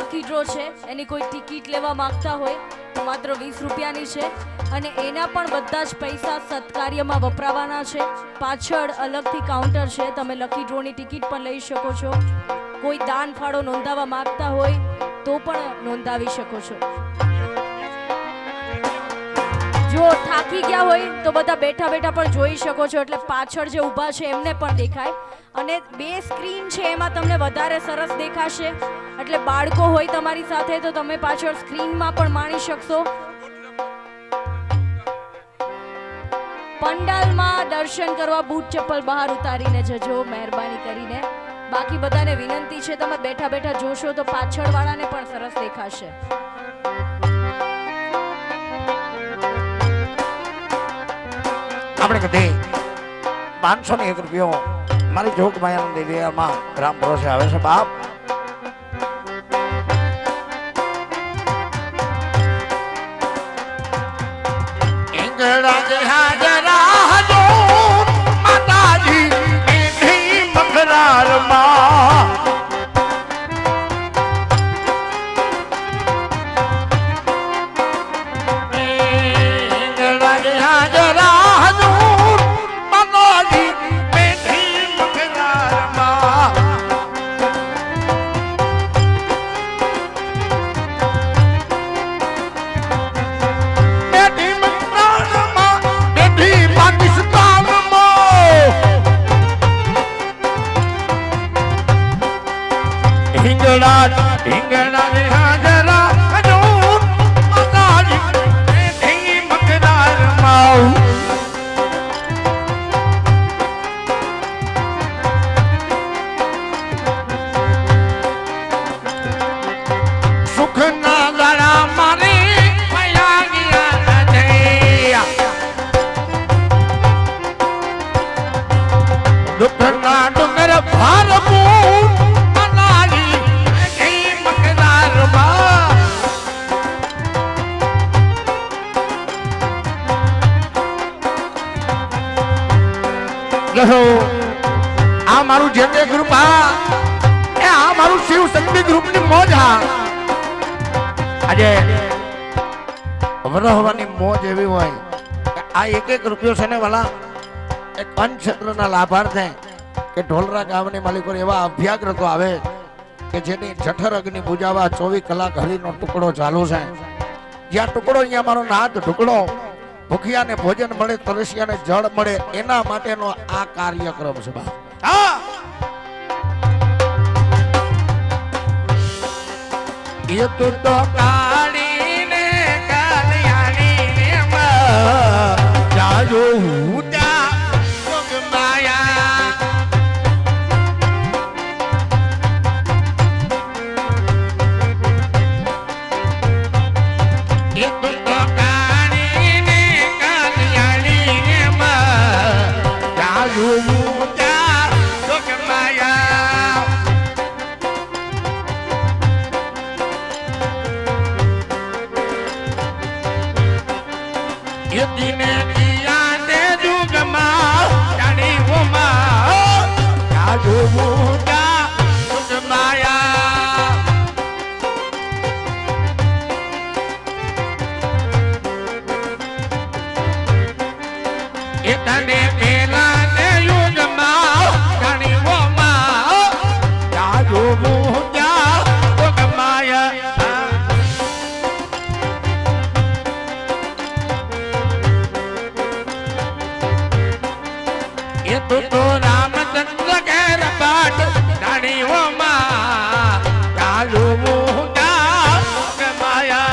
Lucky draw છે, એની કોઈ ticket લેવા માંગતા હોય તો માત્ર 20 રૂપિયાની છે અને એના પણ બધા જ પૈસા સત્કાર્યમાં વપરાવાના છે. પાછળ અલગથી કાઉન્ટર છે, તમે લકી ડ્રોની ટિકિટ પણ લઈ શકો છો. કોઈ દાન ફાળો નોંધાવવા માંગતા હોય તો પણ નોંધાવી શકો છો. જો થાકી ગયા હોય તો બધા બેઠા બેઠા પણ જોઈ શકો છો, એટલે પાછળ જે ઊભા છે એમને પણ દેખાય. અને 2 સ્ક્રીન છે, એમાં તમને વધારે સરસ દેખાશે. એટલે બાળકો હોય તમારી સાથે તો તમે પાછળ સ્ક્રીનમાં પણ માણી શકશો. પંડાલમાં દર્શન કરવા બૂટ ચપ્પલ બહાર ઉતારીને જજો મહેરબાની કરીને. બાકી બધાને વિનંતી છે, તમે બેઠા બેઠા જોશો તો પાછળ વાળાને પણ સરસ દેખાશે. આપણે કદી 501 રૂપિયો મારી જોગ માયાના દેવીમાં ગ્રામ ભરોસે આવે છે બાપ. ઇંગળા હાજરા હજો માતાજી એની મકરારમાં આ મારું જે તે ગ્રુપ, આ મારું શિવ શક્તિ ગ્રુપ ની મોજ. આજે વરહવાની મોજ એવી હોય આ 1 રૂપિયો છે ને વાલા એક પંચક્ષેત્રના લાભાર્થે કે ઢોલરા ગામની માલિકો એવા અભ્યાગ્રતો આવે કે જેની જઠર અગ્નિ પૂજાવા 24 કલાક હરિનો ટુકડો ચાલુ છે. જ્યાં ટુકડો અહીંયા મારો નાથ ટુકડો, ભૂખ્યાને ભોજન મળે, તરસ્યાને જળ મળે, એના માટેનો આ કાર્યક્રમ છે બા. એ તો કાળીને કાલિયાણીને જાજો હુતા માયા એ તો કાળીને કાલિયાણીને જાજો હુતા માયા. યદિને દિયા દે જુગમાં જાણી હોમાં જાજો મુજા સુગમાયા. એ તને પેલા દે યુગમાં જાણી હોમાં જાજો મુજા સુગમાયા. ये तो रामचंद्र घेर बाट रानी हो माँ चालू मुहूर्त माया.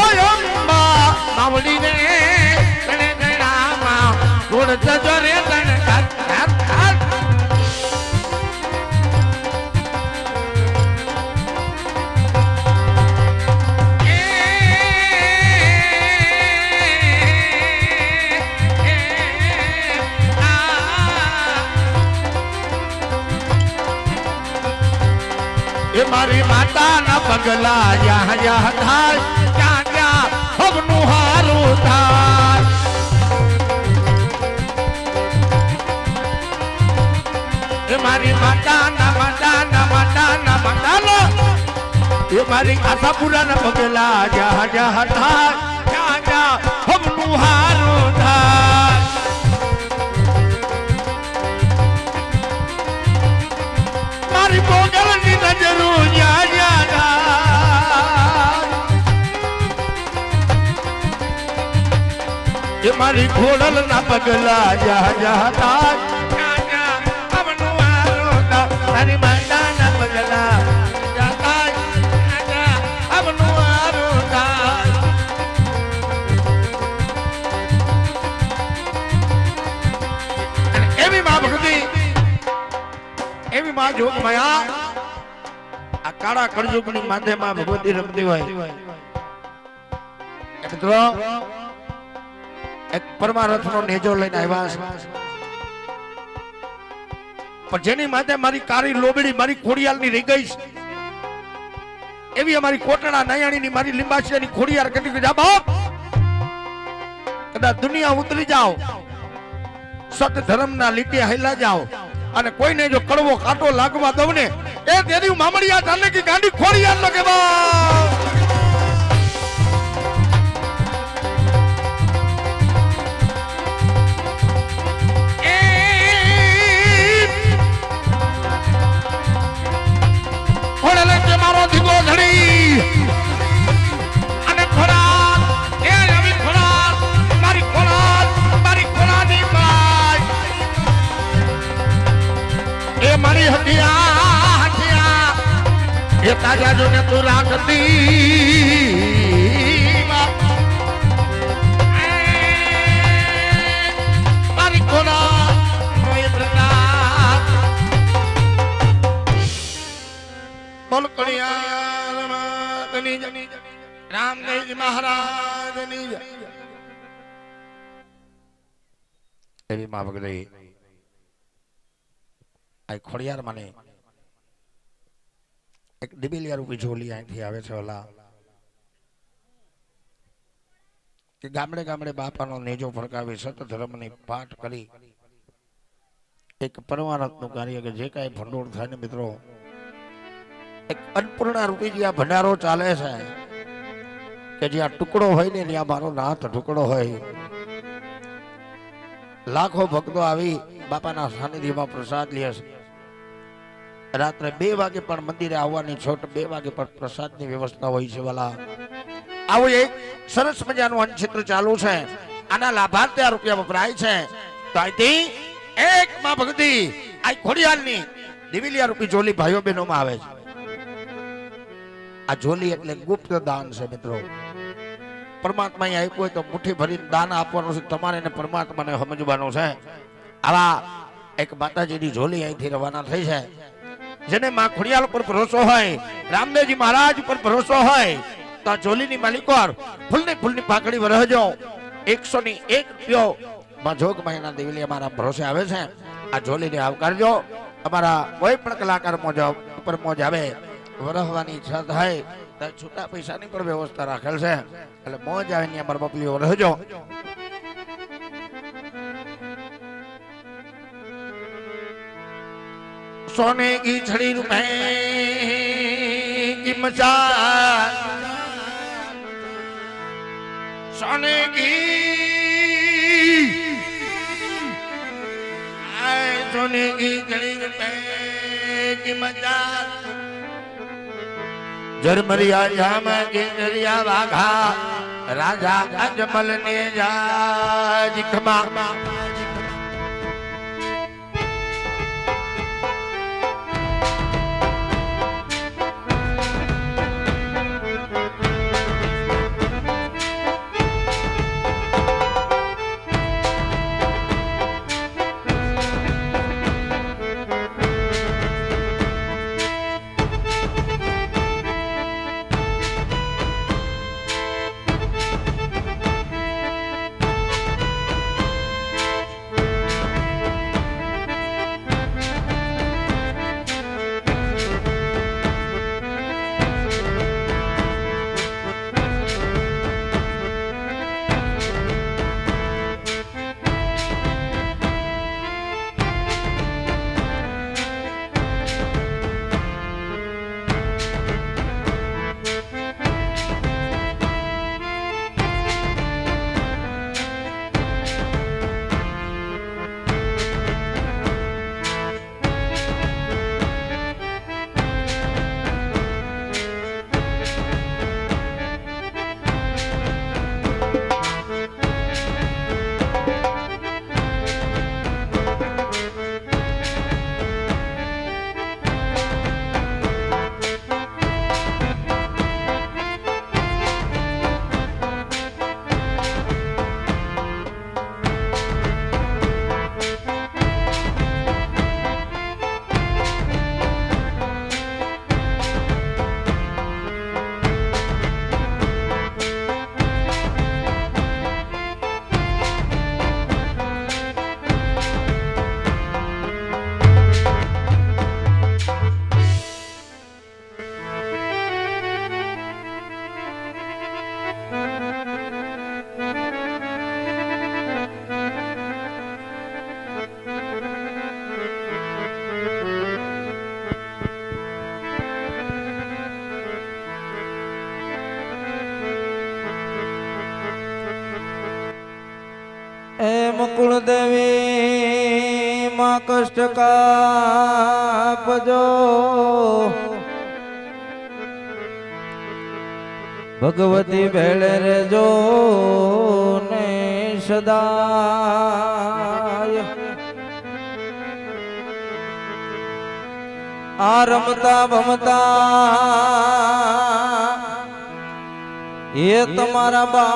ઓય અંબા માવડીને તને ગણામાં જોડ જજો રે તને ઘાટ ઘાટ ઘાટ એ મારી માતાના પગલા જ્યાં જ્યાં થાય ત્યાં ત્યાં હવનું હારું થાય એ મારી માતાનો એ મારી આશાપુરાના પગલા જ્યાં જ્યાં થાય ત્યાં ત્યાં હવનું હારું થાય મારી પોગલની નજરો જ્યાં જ્યાં થાય એ મારી ખોડલના પગલા જ્યાં જ્યાં થાય ત્યાં ત્યાં હવનું હારું થાય મારી માતાના પગલા જ્યાં થાય ત્યાં ત્યાં હવનું હારું થાય અને એવી માં ભગતી એવી માં જોગ માયા આ કાળા કળયુગની માથેમાં ભગવતી રમતી હોય મિત્રો એક પરમારથનો નેજો લઈને આવ્યા છે પણ જેની માથે મારી કાળી લોબડી મારી ખોડિયાલની રહી ગઈ છે એવી અમારી કોટડા નયાણીની મારી લીંબાશિયાની ખોડિયાર કટી ગઈ બાપ કદાચ દુનિયા ઉતરી જાઓ સત ધર્મના લીટે હેલા જાઓ અને કોઈને જો કડવો કાંટો લાગવા દઉં ને એ તેરી મામડિયા જાનકી ગાંડી ખોડિયાર નો કેવા ખોડલે કે મારો ધીગો ધડી અને ખોરાક એ રવિ ખોરાક મારી ખોરાની બાઈ એ મારી હટિયા એ તાજા જોને તું રાખતી મારી ખોરા બોલ કળિયાની રામદેવજી મહારાજની એવી માં વગડી આ ખોડિયાર મને એક ડિબેલિયા રૂપી ઝોલી અહીંથી આવે છે ઓલા કે ગામડે ગામડે બાપાનો નેજો ફડકાવી સત ધર્મની પાઠ કરી એક પરમારથનું કાર્ય કે જે કાંઈ ભંડોળ થાય ને મિત્રો એક અન્નપૂર્ણા રૂપી જે આ ભંડારો ચાલે છે કે જ્યાં ટુકડો હોય ને ત્યાં મારો નાથ ટુકડો હોય લાખો ભક્તો આવી બાપાના સાનિધ્યમાં પ્રસાદ લે છે રાત્રે 2 વાગે પણ મંદિરે આવવાની છોટ 2 વાગે પણ પ્રસાદની વ્યવસ્થા હોય છે વાલા આવું એક સરસ મજાનું અન્નક્ષેત્ર ચાલુ છે આના લાભાર્થી આ રૂપિયા વપરાય છે તો અહીંથી એક માં ભક્તિ આ ખોડિયારની દિવિલિયા રૂપી જોલી ભાઈઓ બહેનોમાં આવે છે આ જોલી એટલે ગુપ્ત દાન છે મિત્રો પરમાત્મા આપ્યું હોય તો મુઠ્ઠી ભરીને દાન આપવાનું છે તમારે ને પરમાત્માને સમજવાનું છે આવા એક માતાજીની જોલી અહીંથી રવાના થઈ છે જેને માં ખોડિયાલ પર ભરોસો હોય રામદેવજી મહારાજ પર ભરોસો હોય તો આ જોલીની માલિકોર ફૂલની પાકડી વરહજો 101 રૂપિયો માં જોગ મહિના દેવીલી અમારા ભરોસે આવે છે આ જોલીને આવકારજો અમારા કોઈ પણ કલાકાર મોજ ઉપર મોજ આવે વરહવાની ઈચ્છા થાય તો છૂટા પૈસાની પણ વ્યવસ્થા રાખેલ છે એટલે મોજ આવે ને અમારા બપલીઓ વરહજો सोने की छड़ी रुपए की मचाल सोने की सोने की छड़ी रुपए की मचाल जरमरिया जाम के दरिया वाघा राजा अजमल ने जा जिखमा કષ્ટ કાપજો ભગવતી ભેળે રેજો ને સદાય આ રમતા ભમતા એ તમારા બાળને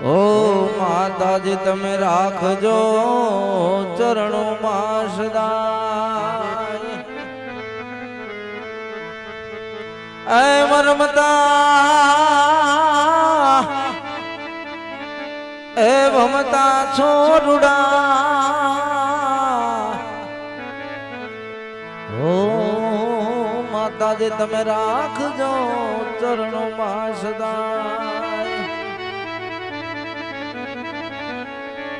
ઓ માતાજી તમે રાખજો ચરણોમાં સદાય એ મરમતા એ ભમતા છોડુડા ઓ માતાજી તમે રાખજો ચરણોમાં સદા